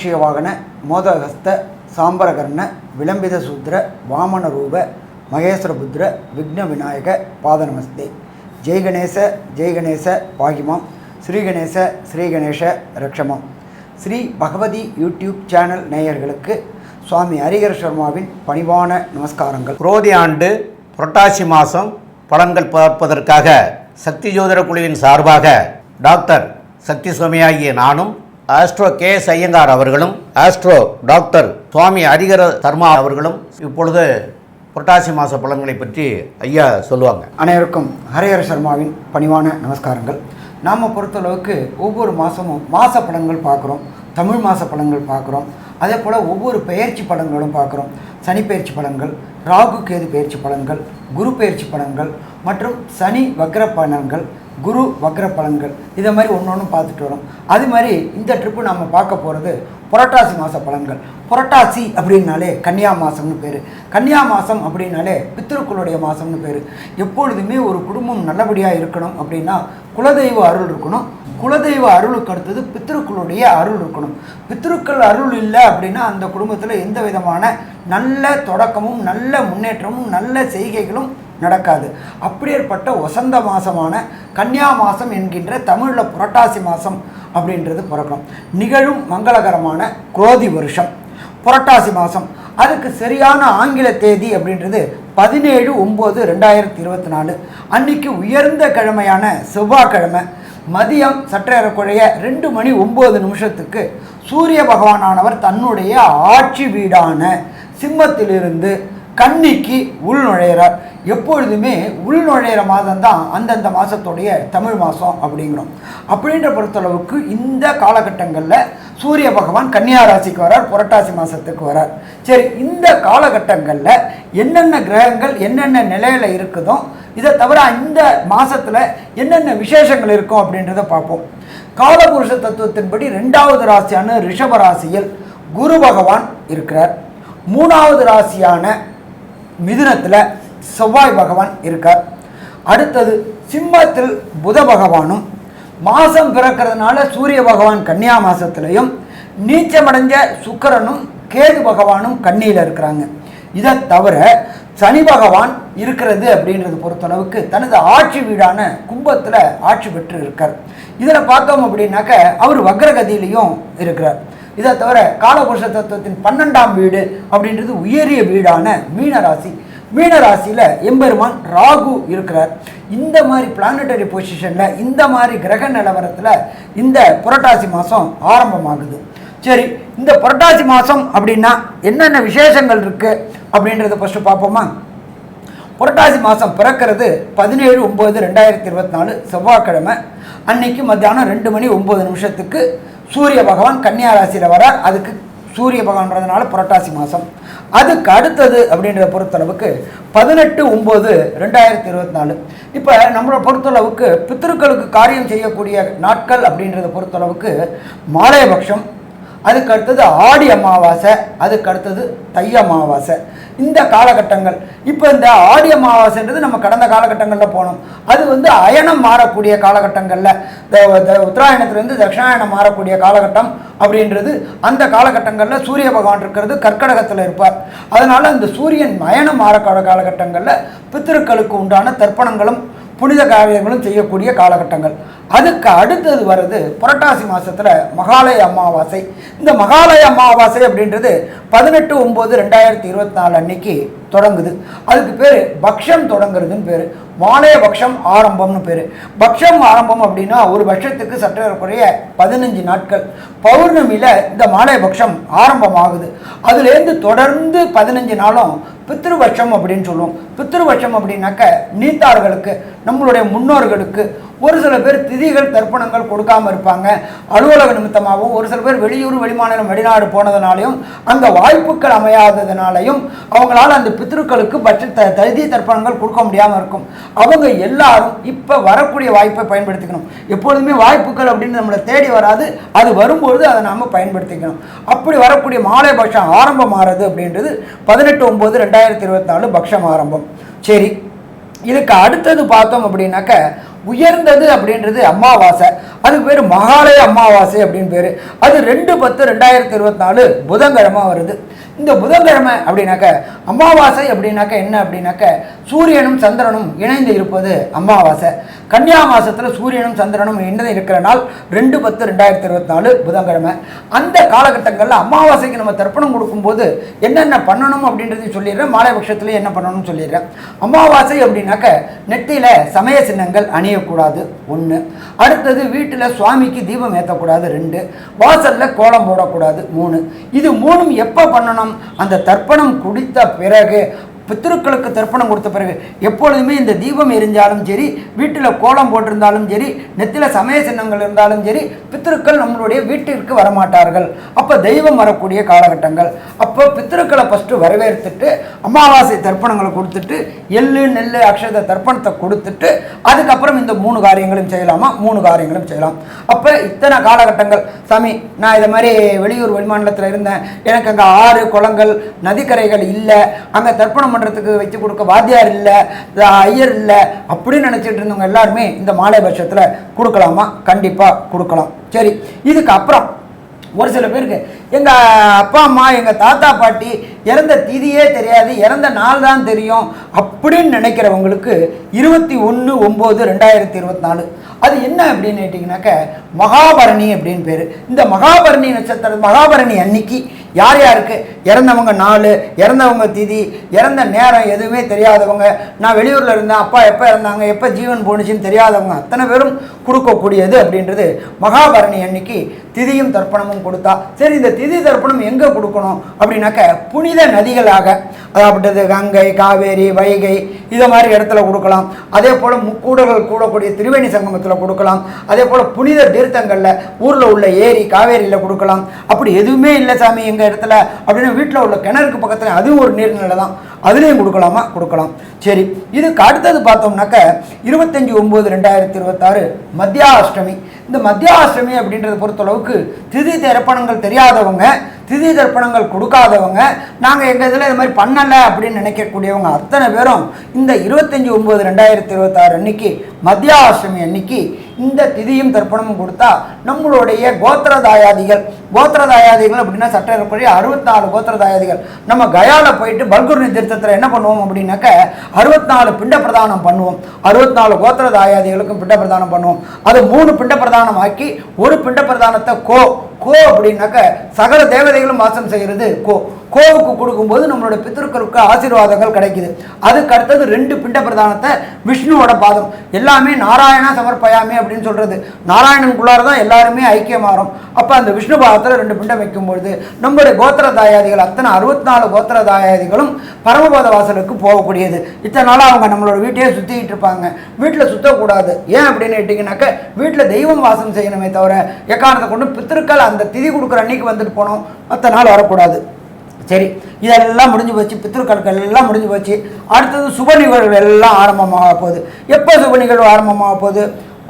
மூஷிகவாகன மோதகஸ்த சாம்பரகர்ண விளம்பித சூத்திர வாமன ரூப மகேஸ்வரபுத்திர விக்ன விநாயக பாதநமஸ்தே. ஜெய்கணேச பாகிமாம், ஸ்ரீகணேச ஸ்ரீகணேஷ ரக்ஷமாம். ஸ்ரீ பகவதி யூடியூப் சேனல் நேயர்களுக்கு சுவாமி ஹரிஹர சர்மாவின் பணிவான நமஸ்காரங்கள். குரோதி ஆண்டு புரட்டாசி மாதம் பலன்கள் பார்ப்பதற்காக சக்தி ஜோதிட குழுவின் சார்பாக டாக்டர் சக்தி சுவாமியாகிய நானும், ஆஸ்ட்ரோ KS ஐயங்கார் அவர்களும், ஆஸ்ட்ரோ டாக்டர் சுவாமி ஹரிஹர சர்மா அவர்களும் இப்பொழுது புரட்டாசி மாத பலன்களை பற்றி ஐயா சொல்லுவாங்க. அனைவருக்கும் ஹரிஹர சர்மாவின் பணிவான நமஸ்காரங்கள். நாம் பொறுத்தளவுக்கு ஒவ்வொரு மாதமும் மாத பலன்கள் பார்க்குறோம், தமிழ் மாத பலன்கள் பார்க்குறோம், அதே போல் ஒவ்வொரு பெயர்ச்சி பலன்களும் பார்க்குறோம். சனி பயிற்சி பலன்கள், ராகு கேது பயிற்சி பலன்கள், குரு பயிற்சி பலன்கள் மற்றும் சனி வக்ர பலன்கள், குரு வக்ர பலன்கள், இதை மாதிரி ஒன்று ஒன்று பார்த்துட்டு வரோம். அது மாதிரி இந்த ட்ரிப்பு நம்ம பார்க்க போகிறது புரட்டாசி மாத பலன்கள். புரட்டாசி அப்படின்னாலே கன்னியா மாதம்னு பேர். கன்னியா மாதம் அப்படின்னாலே பித்ருக்களுடைய மாதம்னு பேர். எப்பொழுதுமே ஒரு குடும்பம் நல்லபடியாக இருக்கணும் அப்படின்னா குலதெய்வ அருள் இருக்கணும். குலதெய்வ அருளுக்கு அடுத்தது பித்ருக்களுடைய அருள் இருக்கணும். பித்ருக்கள் அருள் இல்லை அப்படின்னா அந்த குடும்பத்தில் எந்த விதமான நல்ல தொடக்கமும் நல்ல முன்னேற்றமும் நல்ல செய்கைகளும் நடக்காது. அப்படியேற்பட்ட வசந்த மாதமான கன்னியா மாதம் என்கின்ற தமிழில் புரட்டாசி மாதம் அப்படின்றது பிறக்கணும். நிகழும் மங்களகரமான குரோதி வருஷம் புரட்டாசி மாதம். அதுக்கு சரியான ஆங்கில தேதி அப்படின்றது 17/9/2024. அன்னைக்கு உயர்ந்த கிழமையான செவ்வாய்க்கிழமை மதியம் சற்றேறக்குறைய 2:09 சூரிய பகவானானவர் தன்னுடைய ஆட்சி வீடான சிம்மத்திலிருந்து கன்னிக்கு உள் நுழையிறார். எப்பொழுதுமே உள் நுழையிற மாதம் தான் அந்தந்த மாதத்துடைய தமிழ் மாதம் அப்படிங்கிறோம். அப்படின்ற பொறுத்தளவுக்கு இந்த காலகட்டங்களில் சூரிய பகவான் கன்னியா ராசிக்கு வரார், புரட்டாசி மாதத்துக்கு வரார். சரி, இந்த காலகட்டங்களில் என்னென்ன கிரகங்கள் என்னென்ன நிலையில் இருக்குதோ, இதை தவிர இந்த மாதத்தில் என்னென்ன விசேஷங்கள் இருக்கும் அப்படின்றத பார்ப்போம். காலபுருஷ தத்துவத்தின்படி 2வது ராசியான ரிஷப ராசியில் குரு பகவான் இருக்கிறார். 3வது ராசியான மிதுனத்தில் செவ்வாய் பகவான் இருக்கார். அடுத்தது சிம்மத்தில் புத பகவானும், மாதம் பிறக்கிறதுனால சூரிய பகவான் கன்னியா மாதத்துலையும், நீச்சமடைஞ்ச சுக்கிரனும் கேது பகவானும் கன்னியில் இருக்கிறாங்க. இதை தவிர சனி பகவான் இருக்கிறது அப்படின்றது பொறுத்தளவுக்கு தனது ஆட்சி வீடான கும்பத்தில் ஆட்சி பெற்று இருக்கார். இதில் பார்த்தோம் அப்படின்னாக்க அவர் வக்ரகதியிலையும் இருக்கிறார். இதை தவிர காலபுருஷ தத்துவத்தின் 12ஆம் வீடு அப்படின்றது உயரிய வீடான மீனராசி. மீனராசியில் எம்பெருமான் ராகு இருக்கிறார். இந்த மாதிரி பிளானட்டரி பொசிஷனில் இந்த மாதிரி கிரக நிலவரத்தில் இந்த புரட்டாசி மாதம் ஆரம்பமாகுது. சரி, இந்த புரட்டாசி மாதம் அப்படின்னா என்னென்ன விசேஷங்கள் இருக்குது அப்படின்றத ஃபஸ்ட்டு பார்ப்போமா. புரட்டாசி மாதம் பிறக்கிறது 17/9/2024 செவ்வாய்க்கிழமை. அன்னைக்கு மத்தியானம் 2:09 சூரிய பகவான் கன்னியா ராசியில் வரார். அதுக்கு சூரிய பகவான்றதுனால புரட்டாசி மாதம். அதுக்கு அடுத்தது அப்படின்றத பொறுத்தளவுக்கு 18/9/2024. இப்போ நம்மளை பொறுத்தளவுக்கு பித்ருக்களுக்கு காரியம் செய்யக்கூடிய நாட்கள் அப்படின்றத பொறுத்தளவுக்கு மாலையபக்ஷம், அதுக்கு அடுத்தது ஆடி அமாவாசை, அதுக்கு அடுத்தது தை அமாவாசை. இந்த காலகட்டங்கள். இப்போ இந்த ஆடி அமாவாசைன்றது நம்ம கடந்த காலகட்டங்களில் போனோம். அது அயனம் மாறக்கூடிய காலகட்டங்களில் உத்தராயணத்துலேருந்து தட்சிணாயணம் மாறக்கூடிய காலகட்டம் அப்படின்றது அந்த காலகட்டங்களில் சூரிய பகவான் இருக்கிறது கர்க்கடகத்தில் இருப்பார். அதனால் அந்த சூரியன் அயனம் மாறக்கூடிய காலகட்டங்களில் பித்திருக்களுக்கு உண்டான தர்ப்பணங்களும் புனித காரியங்களும் செய்யக்கூடிய காலகட்டங்கள். அதுக்கு அடுத்தது வருது புரட்டாசி மாதத்தில் மகாலய அமாவாசை. இந்த மகாலய அமாவாசை அப்படின்றது 18/9/2024 அன்னைக்கு தொடங்குது. அதுக்கு பேர் பக்ஷம் தொடங்குறதுன்னு பேர். மாலைய பக்ஷம் ஆரம்பம்னு பேர். பக்ஷம் ஆரம்பம் அப்படின்னா ஒரு பட்சத்துக்கு சற்றேறக்குறைய 15 நாட்கள். பௌர்ணமியில் இந்த மாலைய பக்ஷம் ஆரம்பமாகுது. அதுலேருந்து தொடர்ந்து 15 நாளும் பித்ருபட்சம் அப்படின்னு சொல்லுவோம். பித்ருபட்சம் அப்படின்னாக்க நீத்தார்களுக்கு, நம்மளுடைய முன்னோர்களுக்கு ஒரு சில பேர் திதிகள் தர்ப்பணங்கள் கொடுக்காமல் இருப்பாங்க. அலுவலக நிமித்தமாகவும் ஒரு சில பேர் வெளியூர் வெளிமாநிலம் வெளிநாடு போனதுனாலையும் அந்த வாய்ப்புகள் அமையாததுனாலையும் அவங்களால அந்த பித்ருக்களுக்கு திதி தர்ப்பணங்கள் கொடுக்க முடியாமல் இருக்கும். அவங்க எல்லாரும் இப்போ வரக்கூடிய வாய்ப்பை பயன்படுத்திக்கணும். எப்பொழுதுமே வாய்ப்புகள் அப்படின்னு நம்மளை தேடி வராது, அது வரும்பொழுது அதை நாம் பயன்படுத்திக்கணும். அப்படி வரக்கூடிய மாலை பட்சம் ஆரம்பம் ஆகிறது அப்படின்றது 18/9/2024 பக்ஷம் ஆரம்பம். சரி, இதுக்கு அடுத்தது பார்த்தோம் அப்படின்னாக்க உயர்ந்தது அப்படின்றது அமாவாசை. அதுக்கு பேர் மகாலய அமாவாசை அப்படின்னு பேர். அது 2/10/2024 புதன்கிழமை வருது. இந்த புதன்கிழமை அப்படின்னாக்க அமாவாசை அப்படின்னாக்க என்ன அப்படின்னாக்க சூரியனும் சந்திரனும் இணைந்து இருப்பது அமாவாசை. கன்னியா மாசத்துல சூரியனும் சந்திரனும் இணைந்து இருக்கிற நாள் 2/10/2024 புதன்கிழமை. அந்த காலகட்டங்களில் அமாவாசைக்கு நம்ம தர்ப்பணம் கொடுக்கும்போது என்னென்ன பண்ணணும் அப்படின்றதையும் சொல்லிடுறேன், மாலைபட்சத்துல என்ன பண்ணணும்னு சொல்லிடுறேன். அமாவாசை அப்படின்னாக்க நெத்தியில சமய சின்னங்கள் அணியக்கூடாது 1. அடுத்தது வீட்டில் சுவாமிக்கு தீபம் ஏற்றக்கூடாது 2. வாசல்ல கோலம் போடக்கூடாது 3. இது 3ம் எப்போ பண்ணணும்? அந்த தர்ப்பணம் குடித்த பிறகு, பித்ருக்களுக்கு தர்ப்பணம் கொடுத்த பிறகு. எப்பொழுதுமே இந்த தீபம் எரிஞ்சாலும் சரி, வீட்டில் கோலம் போட்டிருந்தாலும் சரி, நெத்தியில் சமய சின்னங்கள் இருந்தாலும் சரி, பித்ருக்கள் நம்மளுடைய வீட்டிற்கு வரமாட்டார்கள். அப்போ தெய்வம் வரக்கூடிய காலகட்டங்கள். அப்போ பித்ருக்களை ஃபஸ்ட்டு வரவேற்றுட்டு அமாவாசை தர்ப்பணங்களை கொடுத்துட்டு எள்ளு நெல் அக்ஷத தர்ப்பணத்தை கொடுத்துட்டு அதுக்கப்புறம் இந்த 3 காரியங்களும் செய்யலாமா? 3 காரியங்களும் செய்யலாம். அப்போ இத்தனை காலகட்டங்கள் சாமி, நான் இதை மாதிரி வெளியூர் வெளிமாநிலத்தில் இருந்தேன், எனக்கு அங்கே ஆறு குளங்கள் நதிக்கரைகள் இல்லை, அங்கே தர்ப்பணம் பண்ணுறதுக்கு வச்சு கொடுக்க வாத்தியார் இல்லை, ஐயர் இல்லை அப்படின்னு நினச்சிட்டு இருந்தவங்க எல்லாருமே இந்த மாலை பட்சத்தில் கொடுக்கலாமா? கண்டிப்பாக கொடுக்கலாம். சரி, இதுக்கு அப்புறம் ஒரு சில பேருக்கு எங்கள் அப்பா அம்மா எங்கள் தாத்தா பாட்டி இறந்த திதியே தெரியாது, இறந்த நாள் தான் தெரியும் அப்படின்னு நினைக்கிறவங்களுக்கு 21/9/2024 அது என்ன அப்படின்னு கேட்டிங்கனாக்க மகாபரணி அப்படின்னு பேர். இந்த மகாபரணி நட்சத்திரம், மகாபரணி அன்னைக்கு யார் யாருக்கு இறந்தவங்க நாள், இறந்தவங்க திதி, இறந்த நேரம் எதுவுமே தெரியாதவங்க, நான் வெளியூரில் இருந்தேன், அப்பா எப்போ இறந்தாங்க, எப்போ ஜீவன் போணுச்சுன்னு தெரியாதவங்க அத்தனை பேரும் கொடுக்கக்கூடியது அப்படின்றது மகாபரணி அன்னைக்கு திதியும் தர்ப்பணமும் கொடுத்தா. சரி, இந்த திதி தர்ப்பணம் எங்கே கொடுக்கணும் அப்படின்னாக்க புனித நதிகளாக, அதாவது கங்கை, காவேரி, வைகை இதை மாதிரி இடத்துல கொடுக்கலாம். அதே போல் முக்கூடர்கள் கூடக்கூடிய திரிவேணி சங்கமத்தில் கொடுக்கலாம். அதே போல் புனித தீர்த்தங்களில் ஊரில் உள்ள ஏரி காவேரியில் கொடுக்கலாம். அப்படி எதுவுமே இல்லை சாமி எங்கள் இடத்துல அப்படின்னா வீட்டில் உள்ள கிணறுக்கு பக்கத்தில் அதுவும் ஒரு நீர்நிலை தான், அதுலேயும் கொடுக்கலாமா? கொடுக்கலாம். சரி, இதுக்கு அடுத்தது பார்த்தோம்னாக்க 25/9/2026 மத்தியாஷ்டமி. இந்த மத்தியாஷ்டமி அப்படின்றத பொறுத்தளவுக்கு திதி தர்ப்பணங்கள் தெரியாதவங்க, திதி தர்ப்பணங்கள் கொடுக்காதவங்க, நாங்கள் எங்கள் இதில் இது மாதிரி பண்ணலை அப்படின்னு நினைக்கக்கூடியவங்க அத்தனை பேரும் இந்த 25/9/2026 அன்னைக்கு மத்தியாஷ்டமி அன்னைக்கு இந்த திதியும் தர்ப்பணமும் கொடுத்தா நம்மளுடைய கோத்திரதாயாதிகள் அப்படின்னா சட்டப்படி 64 கோத்திரதாயாதிகள் நம்ம கயாவில் போயிட்டு பல்குர்னி தீர்த்தத்தில் என்ன பண்ணுவோம் அப்படின்னாக்க 64 பிண்ட பிரதானம் பண்ணுவோம். 64 கோத்திரதாயாதிகளுக்கும் பிண்ட பிரதானம் பண்ணுவோம். அது 3 பிண்ட பிரதானம் ஆக்கி ஒரு பிண்ட பிரதானத்தை கோ அப்படின்னாக்க சகல தேவதைகளும் வாசம் செய்கிறது கோவுக்கு கொடுக்கும்போது நம்மளோட பித்ருக்களுக்கு ஆசீர்வாதங்கள் கிடைக்குது. அதுக்கு அடுத்தது 2 பிண்ட பிரதானத்தை விஷ்ணுவோட பாதம், எல்லாமே நாராயணா சமர்ப்பயாமே அப்படின்னு சொல்றது, நாராயணனுக்குள்ளார தான் எல்லாருமே ஐக்கியமாறும். அப்போ அந்த விஷ்ணு பாதத்தில் 2 பிண்டம் வைக்கும்பொழுது நம்மளுடைய கோத்திரதாயாதிகள் அத்தனை 64 கோத்திரதாயாதிகளும் பரமபத வாசலுக்கு போகக்கூடியது. இத்தனை நாளாக அவங்க நம்மளோட வீட்டையே சுற்றிக்கிட்டு இருப்பாங்க. வீட்டில் சுற்றக்கூடாது. ஏன் அப்படின்னு கேட்டிங்கனாக்க வீட்டில் தெய்வம் வாசம் செய்யணுமே தவிர எக்காரணத்தை கொண்டு பித்ருக்கள் அந்த திதி கொடுக்குற அன்னைக்கு வந்துட்டு போனோம், மற்ற நாள் வரக்கூடாது. சரி, இதெல்லாம் முடிஞ்சு போச்சு, பித்ருக்கள் எல்லாம் முடிஞ்சு போச்சு. அடுத்தது சுப நிகழ்வு எல்லாம் ஆரம்பமாக போகுது. எப்போ சுப நிகழ்வு ஆரம்பமாக போகுது?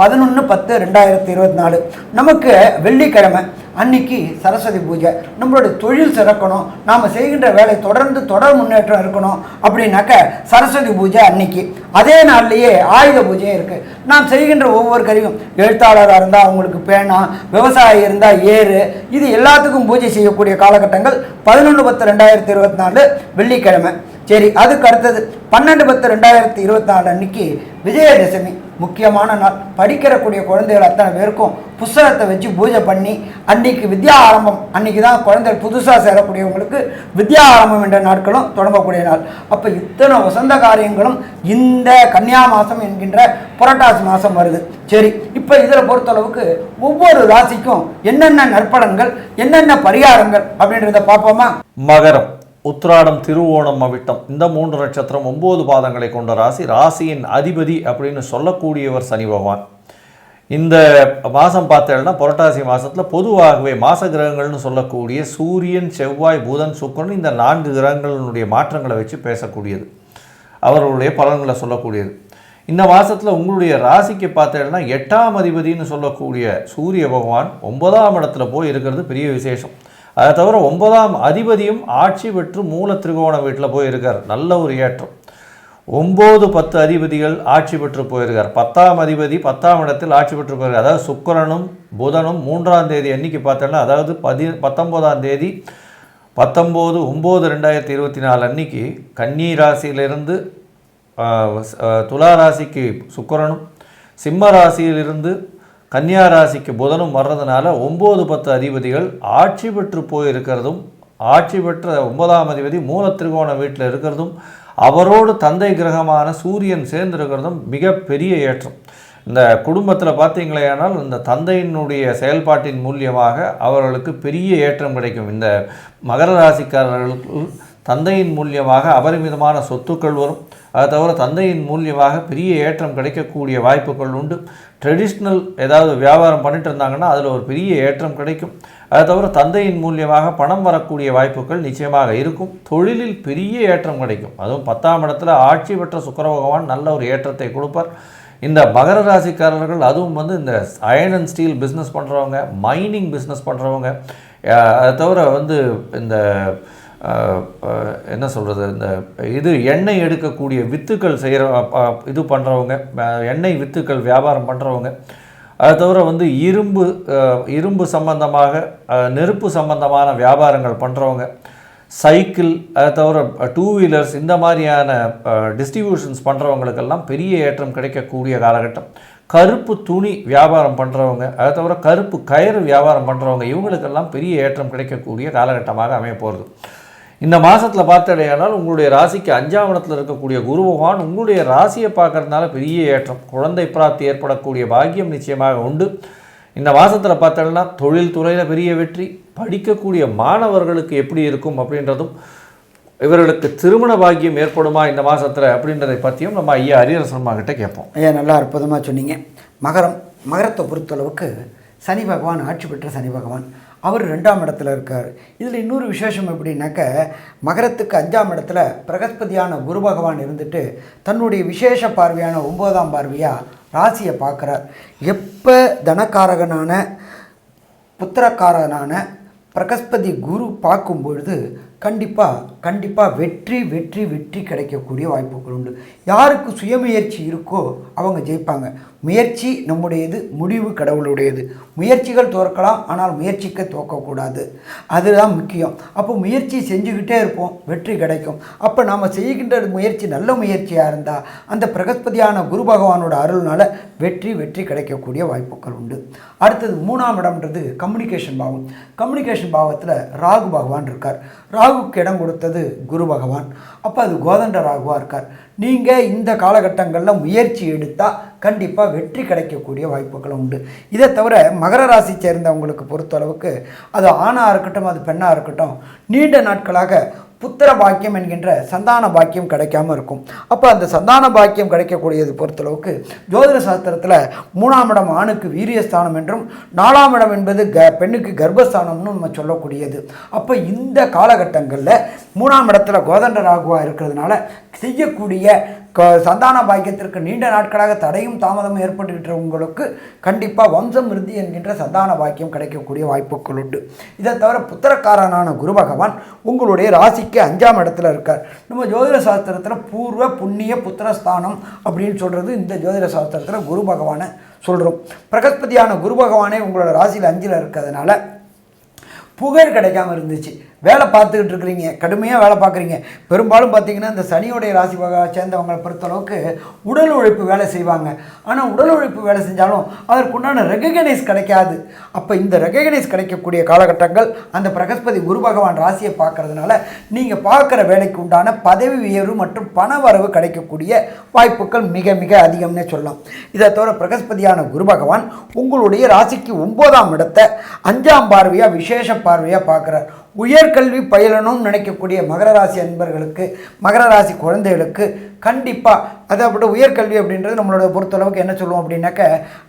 11/10/2024 நமக்கு வெள்ளிக்கிழமை அன்னைக்கு சரஸ்வதி பூஜை. நம்மளுடைய தொழில் சிறக்கணும், நாம் செய்கின்ற வேலை தொடர் முன்னேற்றம் இருக்கணும் அப்படின்னாக்க சரஸ்வதி பூஜை அன்னைக்கு. அதே நாள்லேயே ஆயுத பூஜையும் இருக்குது. நாம் செய்கின்ற ஒவ்வொரு கருவியும், எழுத்தாளராக இருந்தால் அவங்களுக்கு பேனா, விவசாயி இருந்தால் ஏறு, இது எல்லாத்துக்கும் பூஜை செய்யக்கூடிய காலகட்டங்கள் 11/10/2024 வெள்ளிக்கிழமை. சரி, அதுக்கு அடுத்தது 12/10/2024 அன்னைக்கு விஜயதசமி, முக்கியமான நாள். படிக்கிறக்கூடிய குழந்தைகள் அத்தனை பேருக்கும் புஸ்தகத்தை வச்சு பூஜை பண்ணி அன்னைக்கு வித்யா ஆரம்பம், அன்னைக்கு தான் குழந்தைகள் புதுசாக சேரக்கூடியவங்களுக்கு வித்யா ஆரம்பம் என்ற நாட்களும் தொடங்கக்கூடிய நாள். அப்போ இத்தனை வசந்த காரியங்களும் இந்த கன்னியா மாதம் என்கின்ற புரட்டாசி மாதம் வருது. சரி, இப்போ இதில் பொறுத்தளவுக்கு ஒவ்வொரு ராசிக்கும் என்னென்ன நற்பலன்கள், என்னென்ன பரிகாரங்கள் அப்படின்றத பார்ப்போமா? மகரம், உத்திராடம், திருவோணம், அவிட்டம் இந்த 3 நட்சத்திரம் 9 பாதங்களை கொண்ட ராசி. ராசியின் அதிபதி அப்படின்னு சொல்லக்கூடியவர் சனி பகவான். இந்த மாதம் பார்த்தேன்னா புரட்டாசி மாதத்தில் பொதுவாகவே மாச கிரகங்கள்னு சொல்லக்கூடிய சூரியன், செவ்வாய், புதன், சுக்கிரன் இந்த 4 கிரகங்களினுடைய மாற்றங்களை வச்சு பேசக்கூடியது, அவர்களுடைய பலன்களை சொல்லக்கூடியது. இந்த மாதத்தில் உங்களுடைய ராசிக்கு பார்த்தேன்னா 8ஆம் அதிபதினு சொல்லக்கூடிய சூரிய பகவான் 9ஆம் இடத்துல போய் இருக்கிறது பெரிய விசேஷம். அதை தவிர 9ஆம் அதிபதியும் ஆட்சி பெற்று மூல திரிகோண வீட்டில் போய் இருக்கார், நல்ல ஒரு ஏற்றம். 9, 10 அதிபதிகள் ஆட்சி பெற்று போயிருக்கார். 10ஆம் அதிபதி 10ஆம் இடத்தில் ஆட்சி பெற்று போயிருக்கார். அதாவது சுக்கிரனும் புதனும் 3ஆம் தேதி அன்னைக்கு பார்த்தோன்னா, அதாவது 19ஆம் தேதி 19/9/2024 அன்னைக்கு கன்னி ராசியிலிருந்து துலா ராசிக்கு சுக்கிரனும், சிம்ம ராசியிலிருந்து கன்னியா ராசிக்கு புதனும் வர்றதுனால 9, 10 அதிபதிகள் ஆட்சி பெற்று போயிருக்கிறதும், ஆட்சி பெற்ற 9ஆம் அதிபதி மூல திரிகோண வீட்டில் இருக்கிறதும், அவரோடு தந்தை கிரகமான சூரியன் சேர்ந்திருக்கிறதும் மிகப்பெரிய ஏற்றம். இந்த குடும்பத்தில் பார்த்தீங்களேனால் இந்த தந்தையினுடைய செயல்பாட்டின் மூலியமாக அவர்களுக்கு பெரிய ஏற்றம் கிடைக்கும். இந்த மகர ராசிக்காரர்களுக்கு தந்தையின் மூலியமாக அபரிமிதமான சொத்துக்கள் வரும். அதை தவிர தந்தையின் மூலியமாக பெரிய ஏற்றம் கிடைக்கக்கூடிய வாய்ப்புகள் உண்டு. ட்ரெடிஷ்னல் ஏதாவது வியாபாரம் பண்ணிட்டு இருந்தாங்கன்னா அதில் ஒரு பெரிய ஏற்றம் கிடைக்கும். அதை தவிர தந்தையின் மூலியமாக பணம் வரக்கூடிய வாய்ப்புகள் நிச்சயமாக இருக்கும். தொழிலில் பெரிய ஏற்றம் கிடைக்கும். அதுவும் 10ஆம் இடத்துல ஆட்சி பெற்ற சுக்கிர பகவான் நல்ல ஒரு ஏற்றத்தை கொடுப்பார். இந்த மகர ராசிக்காரர்கள் அதுவும் இந்த அயர்ன் அண்ட் ஸ்டீல் பிஸ்னஸ் பண்ணுறவங்க, மைனிங் பிஸ்னஸ் பண்ணுறவங்க, அதை தவிர இந்த என்ன சொல்கிறது, இந்த எண்ணெய் எடுக்கக்கூடிய வித்துக்கள் செய்கிற இது பண்ணுறவங்க, எண்ணெய் வித்துக்கள் வியாபாரம் பண்ணுறவங்க, அதை தவிர இரும்பு சம்பந்தமாக நெருப்பு சம்பந்தமான வியாபாரங்கள் பண்ணுறவங்க, சைக்கிள், அதை தவிர 2 வீலர்ஸ், இந்த மாதிரியான டிஸ்ட்ரிபியூஷன்ஸ் பண்ணுறவங்களுக்கெல்லாம் பெரிய ஏற்றம் கிடைக்கக்கூடிய காலகட்டம். கருப்பு துணி வியாபாரம் பண்ணுறவங்க, அதை தவிர கருப்பு கயிறு வியாபாரம் பண்ணுறவங்க, இவங்களுக்கெல்லாம் பெரிய ஏற்றம் கிடைக்கக்கூடிய காலகட்டமாக அமைய போகிறது. இந்த மாதத்தில் பார்த்தடையானால் உங்களுடைய ராசிக்கு 5ஆம் இடத்துல இருக்கக்கூடிய குரு பகவான் உங்களுடைய ராசியை பார்க்கறதுனால பெரிய ஏற்றம், குழந்தை பிராப்தி ஏற்படக்கூடிய பாக்கியம் நிச்சயமாக உண்டு. இந்த மாதத்தில் பார்த்தோம்னா தொழில் துறையில் பெரிய வெற்றி, படிக்கக்கூடிய மாணவர்களுக்கு எப்படி இருக்கும் அப்படின்றதும், இவர்களுக்கு திருமண பாக்கியம் ஏற்படுமா இந்த மாதத்தில் அப்படின்றதை பற்றியும் நம்ம ஐயா ஹரிஹரசர்மா கிட்ட கேட்போம். ஐயா, நல்லா அற்புதமாக சொன்னீங்க. மகரத்தை பொறுத்தளவுக்கு சனி பகவான் ஆட்சி பெற்ற சனி பகவான் அவர் 2ஆம் இடத்துல இருக்கார். இதில் இன்னொரு விசேஷம் எப்படின்னாக்க, மகரத்துக்கு 5ஆம் இடத்துல பிரகஸ்பதியான குரு பகவான் இருந்துட்டு தன்னுடைய விசேஷ பார்வையான 9ஆம் பார்வையாக ராசியை பார்க்குறார். எப்போ தனக்காரகனான புத்திரக்காரகனான பிரகஸ்பதி குரு பார்க்கும் பொழுது கண்டிப்பாக வெற்றி கிடைக்கக்கூடிய வாய்ப்புகள் உண்டு. யாருக்கு சுயமுயற்சி இருக்கோ அவங்க ஜெயிப்பாங்க. முயற்சி நம்முடையது, முடிவு கடவுளுடையது. முயற்சிகள் தோற்கலாம், ஆனால் முயற்சிக்க தோற்கக்கூடாது. அதுதான் முக்கியம். அப்போ முயற்சி செஞ்சுக்கிட்டே இருப்போம், வெற்றி கிடைக்கும். அப்போ நாம் செய்கின்ற முயற்சி நல்ல முயற்சியாக இருந்தால் அந்த பிரகஸ்பதியான குரு பகவானோட அருள்னால வெற்றி கிடைக்கக்கூடிய வாய்ப்புகள் உண்டு. அடுத்தது 3ஆம் இடம்ன்றது கம்யூனிகேஷன் பாவம். கம்யூனிகேஷன் பாவத்தில் ராகு பகவான் இருக்கார். ராகுக்கு இடம் கொடுத்தது குரு பகவான். அப்போ அது கோதண்ட ராகுவாக இருக்கார். நீங்கள் இந்த காலகட்டங்களில் முயற்சி எடுத்தால் கண்டிப்பாக வெற்றி கிடைக்கக்கூடிய வாய்ப்புகள் உண்டு. இதை தவிர மகர ராசி சேர்ந்தவங்களுக்கு பொறுத்தளவுக்கு அது ஆணாக இருக்கட்டும், அது பெண்ணாக இருக்கட்டும், நீண்ட நாட்களாக புத்திர பாக்கியம் என்கின்ற சந்தான பாக்கியம் கிடைக்காம இருக்கும். அப்போ அந்த சந்தான பாக்கியம் கிடைக்கக்கூடியது பொறுத்தளவுக்கு ஜோதிட சாஸ்திரத்தில் 3ஆம் இடம் ஆணுக்கு வீரியஸ்தானம் என்றும் 4ஆம் இடம் என்பது பெண்ணுக்கு கர்ப்பஸ்தானம்னு நம்ம சொல்லக்கூடியது. அப்போ இந்த காலகட்டங்களில் 3ஆம் இடத்துல கோதண்ட ராகுவாக இருக்கிறதுனால செய்யக்கூடிய சந்தான பாக்கியத்திற்கு நீண்ட நாட்களாக தடையும் தாமதமும் ஏற்பட்டுக்கிட்டவங்களுக்கு கண்டிப்பாக வம்சம் விருத்தி என்கின்ற சந்தான பாக்கியம் கிடைக்கக்கூடிய வாய்ப்புகள் உண்டு. இதை தவிர புத்திரக்காரனான குரு பகவான் உங்களுடைய ராசிக்கு 5ஆம் இடத்துல இருக்கார். நம்ம ஜோதிட சாஸ்திரத்தில் பூர்வ புண்ணிய புத்திரஸ்தானம் அப்படின்னு சொல்கிறது இந்த ஜோதிட சாஸ்திரத்தில் குரு பகவானை சொல்கிறோம். பிரகஸ்பதியான குரு பகவானே உங்களோட ராசியில் 5ல் இருக்கிறதுனால புகழ் கிடைக்காமல் இருந்துச்சு. வேலை பார்த்துக்கிட்டு இருக்கிறீங்க, கடுமையாக வேலை பார்க்குறீங்க. பெரும்பாலும் பார்த்திங்கன்னா இந்த சனியோடைய ராசி சேர்ந்தவங்களை பொறுத்தளவுக்கு உடல் உழைப்பு வேலை செய்வாங்க. ஆனால் உடல் உழைப்பு வேலை செஞ்சாலும் அதற்குண்டான ரெகக்னைஸ் கிடைக்காது. அப்போ இந்த ரெகக்னைஸ் கிடைக்கக்கூடிய காலகட்டங்கள் அந்த பிரகஸ்பதி குரு பகவான் ராசியை பார்க்கறதுனால நீங்கள் பார்க்குற வேலைக்கு உண்டான பதவி உயர்வு மற்றும் பண வரவு கிடைக்கக்கூடிய வாய்ப்புகள் மிக மிக அதிகம்னே சொல்லலாம். இதை தவிர பிரகஸ்பதியான குரு பகவான் உங்களுடைய ராசிக்கு 9ஆம் இடத்தை 5ஆம் பார்வையாக விசேஷ பார்வையாக பார்க்குறார். உயர்கல்வி பயிலணும்னு நினைக்கக்கூடிய மகர ராசி அன்பர்களுக்கு, மகர ராசி குழந்தைகளுக்கு கண்டிப்பாக அதாவது உயர்கல்வி அப்படின்றது நம்மளோட பொறுத்தளவுக்கு என்ன சொல்லுவோம் அப்படின்னாக்க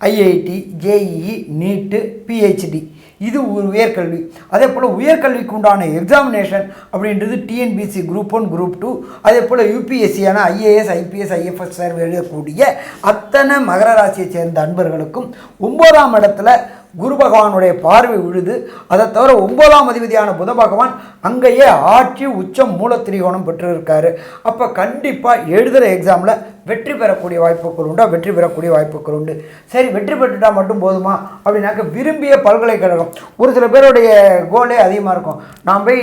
ஐஐடி, ஜேஇஇ, நீட்டு, பிஹெச்டி, இது ஒரு உயர்கல்வி. அதே போல் உயர்கல்விக்கு உண்டான எக்ஸாமினேஷன் அப்படின்றது டிஎன்பிசி குரூப் 1, குரூப் 2, அதே போல் யூபிஎஸ்சியான ஐஏஎஸ், ஐபிஎஸ், ஐஎஃப்எஸ் தேர்வு எழுதக்கூடிய அத்தனை மகர ராசியை சேர்ந்த அன்பர்களுக்கும் 9ஆம் இடத்துல குரு பகவானுடைய பார்வை விழுது. அதை தவிர 9ஆம் அதிபதியான புத பகவான் அங்கேயே ஆட்சி உச்சம் மூல திரிகோணம் பெற்றிருக்காரு. அப்போ கண்டிப்பாக எழுதுகிற எக்ஸாமில் வெற்றி பெறக்கூடிய வாய்ப்புகள் உண்டா? வெற்றி பெறக்கூடிய வாய்ப்புகள் உண்டு. சரி, வெற்றி பெற்றுட்டால் மட்டும் போதுமா அப்படின்னாக்க விரும்பிய பல்கலைக்கழகம், ஒரு சில பேருடைய கோலே அதிகமாக இருக்கும். நான் போய்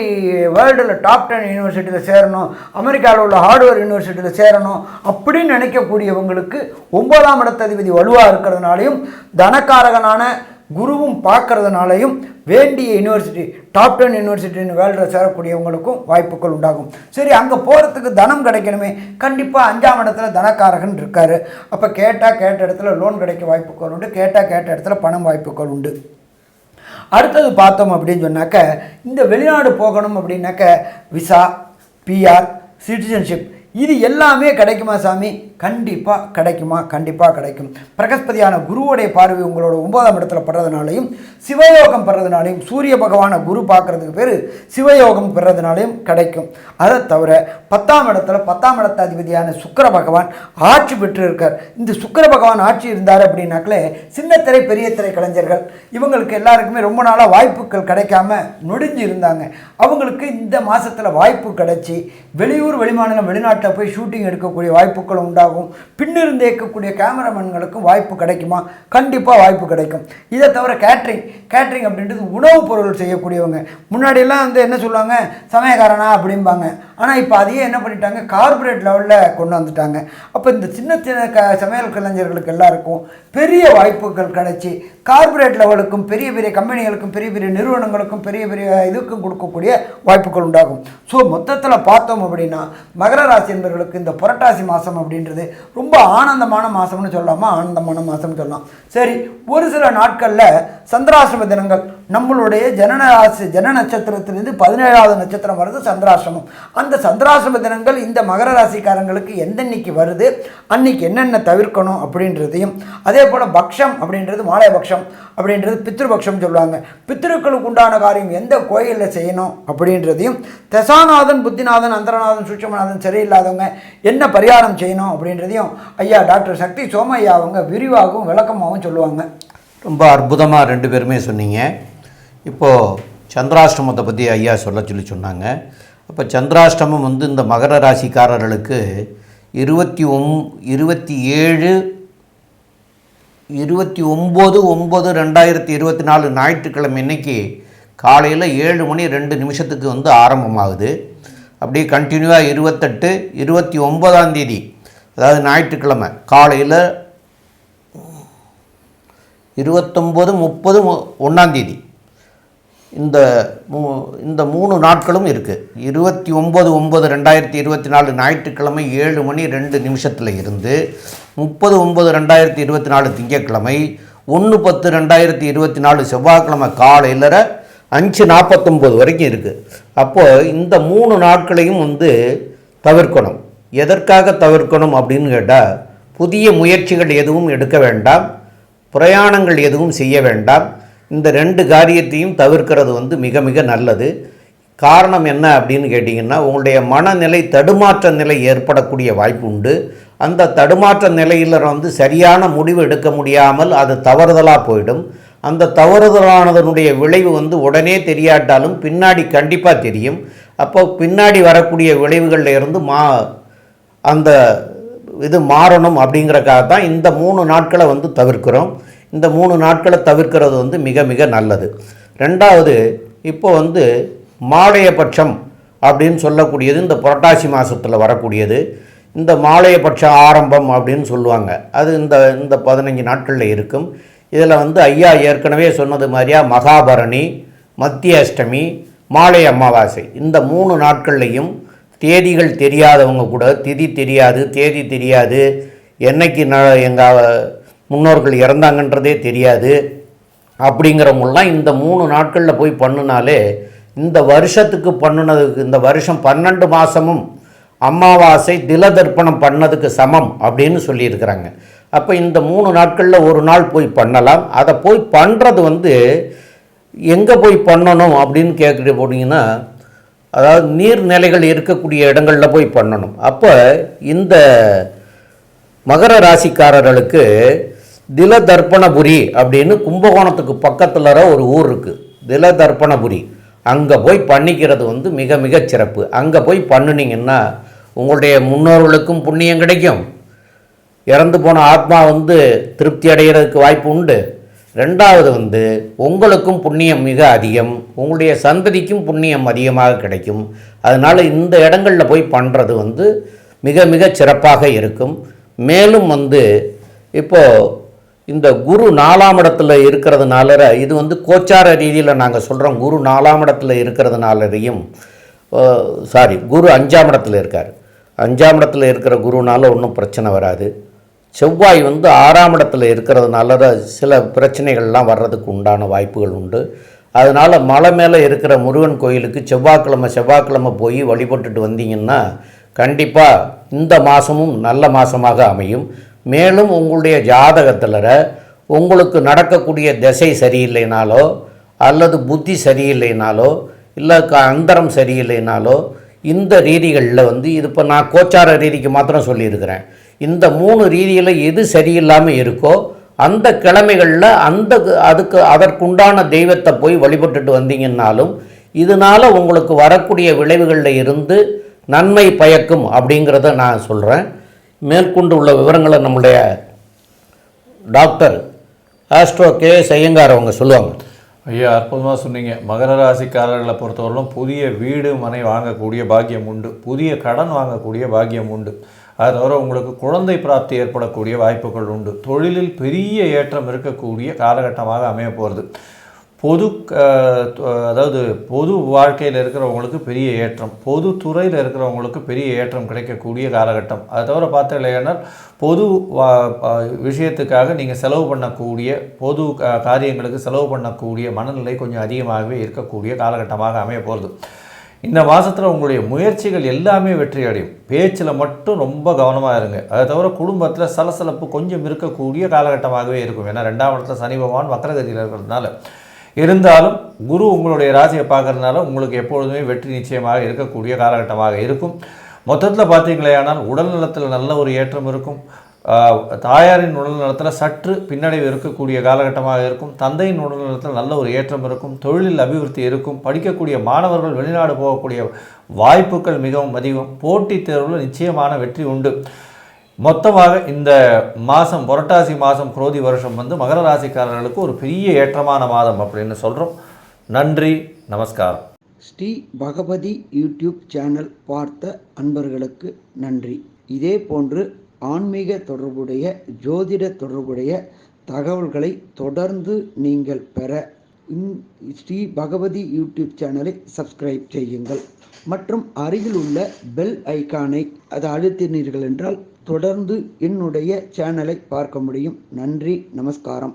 வேர்ல்டில் டாப் 10 யூனிவர்சிட்டியில் சேரணும், அமெரிக்காவில் உள்ள ஹார்ட்வேர் யூனிவர்சிட்டியில் சேரணும் அப்படின்னு நினைக்கக்கூடியவங்களுக்கு 9ஆம் இடத்ததிபதி வலுவாக இருக்கிறதுனாலையும் தனக்காரகனான குருவும் பார்க்கறதுனாலையும் வேண்டிய யூனிவர்சிட்டி டாப் 10 யூனிவர்சிட்டின்னு வேர்ல்டில் சேரக்கூடியவங்களுக்கும் வாய்ப்புகள் உண்டாகும். சரி, அங்கே போகிறதுக்கு தனம் கிடைக்கணுமே, கண்டிப்பாக 5ஆம் இடத்துல தனக்காரகன் இருக்கார். அப்போ கேட்ட இடத்துல லோன் கிடைக்க வாய்ப்புகள் உண்டு, கேட்ட இடத்துல பணம் வாய்ப்புகள் உண்டு. அடுத்தது பார்த்தோம் அப்படின்னு சொன்னாக்க, இந்த வெளிநாடு போகணும் அப்படின்னாக்க விசா, பிஆர், சிட்டிசன்ஷிப் இது எல்லாமே கிடைக்குமா சாமி? கண்டிப்பாக கிடைக்குமா? கண்டிப்பாக கிடைக்கும். பிரகஸ்பதியான குருவுடைய பார்வை உங்களோட 9ஆம் இடத்துல படுறதுனாலையும் சிவயோகம் பெறதுனாலையும், சூரிய பகவானை குரு பார்க்குறதுக்கு பேர் சிவயோகம் பெறதுனாலையும் கிடைக்கும். அதை தவிர 10ஆம் இடத்துல 10ஆம் இடத்த அதிபதியான சுக்கிர பகவான் ஆட்சி பெற்று இருக்கார். இந்த சுக்கிர பகவான் ஆட்சி இருந்தார் அப்படின்னாக்களே சின்னத்திரை பெரிய திரை கலைஞர்கள் இவங்களுக்கு எல்லாருக்குமே ரொம்ப நாளாக வாய்ப்புகள் கிடைக்காம நொடிஞ்சு இருந்தாங்க. அவங்களுக்கு இந்த மாதத்தில் வாய்ப்பு கிடைச்சி வெளியூர் வெளிமாநிலம் வெளிநாட்டில் போய் ஷூட்டிங் எடுக்கக்கூடிய வாய்ப்புகள் உண்டாகும். பின்னிருந்து இயக்கக்கூடிய கேமராமேன்களுக்கும் வாய்ப்பு கிடைக்குமா? கண்டிப்பாக வாய்ப்பு கிடைக்கும். இதை தவிர கேட்ரிங் அப்படின்றது உணவுப் பொருள் செய்யக்கூடியவங்க. முன்னாடியெல்லாம் வந்து என்ன சொல்லுவாங்க, சமயக்காரனா அப்படிம்பாங்க. ஆனால் இப்போ அதையே என்ன பண்ணிட்டாங்க, கார்பரேட் லெவலில் கொண்டு வந்துட்டாங்க. அப்போ இந்த சின்ன சின்ன சமையல் கலைஞர்களுக்கு எல்லாருக்கும் பெரிய வாய்ப்புகள் கிடைச்சி கார்பரேட் லெவலுக்கும் பெரிய பெரிய கம்பெனிகளுக்கும் பெரிய பெரிய நிறுவனங்களுக்கும் பெரிய பெரிய இதுக்கும் கொடுக்கக்கூடிய வாய்ப்புகள் உண்டாகும். ஸோ மொத்தத்தில் பார்த்தோம் அப்படின்னா மகர ராசி என்பவர்களுக்கு இந்த புரட்டாசி மாதம் அப்படின்றது ரொம்ப ஆனந்தமான மாதம்னு சொல்லலாமா? ஆனந்தமான மாதம்னு சொல்லலாம். சரி, ஒரு சில நாட்களில் சந்திராசிரம தினங்கள் நம்மளுடைய ஜன நட்சத்திரத்திலிருந்து 17வது நட்சத்திரம் வருது சந்திராசிரமம். அந்த சந்திராசிரம தினங்கள் இந்த மகர ராசிக்காரங்களுக்கு எந்தன்னைக்கு வருது, அன்னைக்கு என்னென்ன தவிர்க்கணும் அப்படின்றதையும், அதே போல் பக்ஷம் அப்படின்றது மாலை பக்ஷம் அப்படின்றது பித்ருபக்ஷம் சொல்லுவாங்க. பித்ருக்களுக்கு உண்டான காரியம் எந்த கோயிலில் செய்யணும் அப்படின்றதையும், தசாநாதன் புத்திநாதன் அந்தரநாதன் சூட்சமநாதன் சரியில்லாதவங்க என்ன பரிகாரம் செய்யணும் அப்படின்றதையும் ஐயா டாக்டர் சக்தி சோமையா அவங்க விரிவாகவும் விளக்கமாகவும் சொல்லுவாங்க. ரொம்ப அற்புதமாக 2 பேருமே சொன்னீங்க. இப்போது சந்திராஷ்டமத்தை பற்றி ஐயா சொன்னாங்க. அப்போ சந்திராஷ்டமம் வந்து இந்த மகர ராசிக்காரர்களுக்கு 29/9/2024 ஞாயிற்றுக்கிழமை இன்னைக்கு காலையில் 7:02 வந்து ஆரம்பமாகுது. அப்படியே கண்டினியூவாக 28, 29ஆம் தேதி அதாவது ஞாயிற்றுக்கிழமை காலையில் 29, 30, 1ஆம் தேதி இந்த 3 நாட்களும் இருக்குது. 29/9/2024 ஞாயிற்றுக்கிழமை 7:02 இருந்து 30/9/2024 திங்கட்கிழமை 1/10/2024 செவ்வாய்க்கிழமை காலையில் 5:49 வரைக்கும் இருக்குது. அப்போது இந்த 3 நாட்களையும் வந்து தவிர்க்கணும். எதற்காக தவிர்க்கணும் அப்படின்னு கேட்டால், புதிய முயற்சிகள் எதுவும் எடுக்க வேண்டாம், பிரயாணங்கள் எதுவும் செய்ய வேண்டாம். இந்த 2 காரியத்தையும் தவிர்க்கிறது வந்து மிக மிக நல்லது. காரணம் என்ன அப்படின்னு கேட்டிங்கன்னா, உங்களுடைய மனநிலை தடுமாற்ற நிலை ஏற்படக்கூடிய வாய்ப்பு உண்டு. அந்த தடுமாற்ற நிலையில் வந்து சரியான முடிவு எடுக்க முடியாமல் அது தவறுதலாக போயிடும். அந்த தவறுதலானதனுடைய விளைவு வந்து உடனே தெரியாட்டாலும் பின்னாடி கண்டிப்பாக தெரியும். அப்போ பின்னாடி வரக்கூடிய விளைவுகளில் இருந்து அந்த இது மாறணும் அப்படிங்கிறக்காக தான் இந்த 3 நாட்களை வந்து தவிர்க்கிறோம். இந்த 3 நாட்களை தவிர்க்கிறது வந்து மிக மிக நல்லது. 2வது, இப்போ வந்து மாலையபட்சம் அப்படின்னு சொல்லக்கூடியது இந்த புரட்டாசி மாதத்தில் வரக்கூடியது. இந்த மாலையபட்ச ஆரம்பம் அப்படின்னு சொல்லுவாங்க. அது இந்த 15 நாட்களில் இருக்கும். இதில் வந்து ஐயா ஏற்கனவே சொன்னது மாதிரியா மகாபரணி, மத்திய அஷ்டமி, மாலை அமாவாசை இந்த 3 நாட்கள்லையும் தேதிகள் தெரியாதவங்க கூட, திதி தெரியாது, தேதி தெரியாது, என்னைக்கு எங்கள் முன்னோர்கள் இறந்தாங்கன்றதே தெரியாது அப்படிங்கிறவங்களாம் இந்த 3 நாட்களில் போய் பண்ணினாலே இந்த வருஷத்துக்கு பண்ணினதுக்கு, இந்த வருஷம் 12 மாதமும் அமாவாசை திலதர்ப்பணம் பண்ணதுக்கு சமம் அப்படின்னு சொல்லியிருக்கிறாங்க. அப்போ இந்த 3 நாட்களில் ஒரு நாள் போய் பண்ணலாம். அதை போய் பண்ணுறது வந்து எங்கே போய் பண்ணணும் அப்படின்னு கேட்குற போனீங்கன்னா, அதாவது நீர்நிலைகள் இருக்கக்கூடிய இடங்களில் போய் பண்ணணும். அப்போ இந்த மகர ராசிக்காரர்களுக்கு திலதர்ப்பணபுரி அப்படின்னு கும்பகோணத்துக்கு பக்கத்தில் ஒரு ஊர் இருக்குது, திலதர்ப்பணபுரி. அங்கே போய் பண்ணிக்கிறது வந்து மிக மிக சிறப்பு. அங்கே போய் பண்ணினீங்கன்னா உங்களுடைய முன்னோர்களுக்கும் புண்ணியம் கிடைக்கும், இறந்து போன ஆத்மா வந்து திருப்தி அடைகிறதுக்கு வாய்ப்பு உண்டு. ரெண்டாவது வந்து உங்களுக்கும் புண்ணியம் மிக அதிகம், உங்களுடைய சந்ததிக்கும் புண்ணியம் அதிகமாக கிடைக்கும். அதனால் இந்த இடங்களில் போய் பண்ணுறது வந்து மிக மிக சிறப்பாக இருக்கும். மேலும் வந்து இப்போது இந்த குரு 4ஆம் இடத்துல இருக்கிறதுனால இது வந்து கோச்சார ரீதியில் நாங்கள் சொல்கிறோம். குரு 4ஆம் இடத்துல இருக்கிறதுனாலையும் குரு 5ஆம் இடத்துல இருக்கார். 5ஆம் இடத்துல இருக்கிற குருனால ஒன்றும் பிரச்சனை வராது. செவ்வாய் வந்து 6ஆம் இடத்துல இருக்கிறதுனால சில பிரச்சனைகள்லாம் வர்றதுக்கு உண்டான வாய்ப்புகள் உண்டு. அதனால் மலை மேலே இருக்கிற முருகன் கோயிலுக்கு செவ்வாய்க்கிழமை போய் வழிபட்டுட்டு வந்தீங்கன்னா கண்டிப்பாக இந்த மாதமும் நல்ல மாதமாக அமையும். மேலும் உங்களுடைய ஜாதகத்தில் உங்களுக்கு நடக்கக்கூடிய திசை சரியில்லைனாலோ அல்லது புத்தி சரியில்லைனாலோ இல்லை அந்தரம் சரியில்லைனாலோ இந்த ரீதிகளில் வந்து இது இப்போ நான் கோச்சார ரீதிக்கு மாத்திரம் சொல்லியிருக்கிறேன். இந்த 3 ரீதியில் எது சரியில்லாமல் இருக்கோ அந்த கிழமைகளில் அதற்குண்டான தெய்வத்தை போய் வழிபட்டுட்டு வந்தீங்கன்னாலும் இதனால் உங்களுக்கு வரக்கூடிய விளைவுகளில் இருந்து நன்மை பயக்கும் அப்படிங்கிறத நான் சொல்கிறேன். மேற்கொண்டு உள்ள விவரங்களை நம்முடைய டாக்டர் ஆஸ்ட்ரோ கேஎஸ் ஐயங்கார் அவங்க சொல்லுவாங்க. ஐயா, அற்புதமாக சொன்னீங்க. மகர ராசிக்காரர்களை பொறுத்தவரையிலும் புதிய வீடு மனை வாங்கக்கூடிய பாக்கியம் உண்டு, புதிய கடன் வாங்கக்கூடிய பாக்கியம் உண்டு. அது தவிர உங்களுக்கு குழந்தை பிராப்தி ஏற்படக்கூடிய வாய்ப்புகள் உண்டு. தொழிலில் பெரிய ஏற்றம் இருக்கக்கூடிய காலகட்டமாக அமைய போகிறது. பொது வாழ்க்கையில் இருக்கிறவங்களுக்கு பெரிய ஏற்றம், பொது துறையில் இருக்கிறவங்களுக்கு பெரிய ஏற்றம் கிடைக்கக்கூடிய காலகட்டம். அதை தவிர பார்த்தீங்கன்னா பொது விஷயத்துக்காக நீங்கள் செலவு பண்ணக்கூடிய பொது காரியங்களுக்கு செலவு பண்ணக்கூடிய மனநிலை கொஞ்சம் அதிகமாகவே இருக்கக்கூடிய காலகட்டமாக அமைய போகிறது. இந்த மாதத்தில் உங்களுடைய முயற்சிகள் எல்லாமே வெற்றி அடையும். பேச்சில் மட்டும் ரொம்ப கவனமாக இருங்க. அதை தவிர குடும்பத்தில் சலசலப்பு கொஞ்சம் இருக்கக்கூடிய காலகட்டமாகவே இருக்கும். ஏன்னா 2ஆம் இடத்துல சனி பகவான் வக்ரகதியில் இருக்கிறதுனால. இருந்தாலும் குரு உங்களுடைய ராசியை பார்க்கறதுனால உங்களுக்கு எப்பொழுதுமே வெற்றி நிச்சயமாக இருக்கக்கூடிய காலகட்டமாக இருக்கும். மொத்தத்தில் பார்த்தீங்களேயானால் உடல் நலத்தில் நல்ல ஒரு ஏற்றம் இருக்கும். தாயாரின் உடல் நலத்தில் சற்று பின்னடைவு இருக்கக்கூடிய காலகட்டமாக இருக்கும். தந்தையின் உடல் நலத்தில் நல்ல ஒரு ஏற்றம் இருக்கும். தொழிலில் அபிவிருத்தி இருக்கும். படிக்கக்கூடிய மாணவர்கள் வெளிநாடு போகக்கூடிய வாய்ப்புகள் மிகவும் அதிகம். போட்டித் தேர்வில் நிச்சயமான வெற்றி உண்டு. மொத்தமாக இந்த மாதம் புரட்டாசி மாதம் குரோதி வருஷம் வந்து மகர ராசிக்காரர்களுக்கு ஒரு பெரிய ஏற்றமான மாதம் அப்படின்னு சொல்கிறோம். நன்றி, நமஸ்காரம். ஸ்ரீ பகவதி யூடியூப் சேனல் பார்த்த அன்பர்களுக்கு நன்றி. இதே போன்று ஆன்மீக தொடர்புடைய ஜோதிட தொடர்புடைய தகவல்களை தொடர்ந்து நீங்கள் பெற ஸ்ரீ பகவதி யூடியூப் சேனலை சப்ஸ்கிரைப் செய்யுங்கள் மற்றும் அருகில் உள்ள பெல் ஐக்கானை அதை அழுத்தினீர்கள் என்றால் தொடர்ந்து என்னுடைய சேனலை பார்க்க முடியும். நன்றி, நமஸ்காரம்.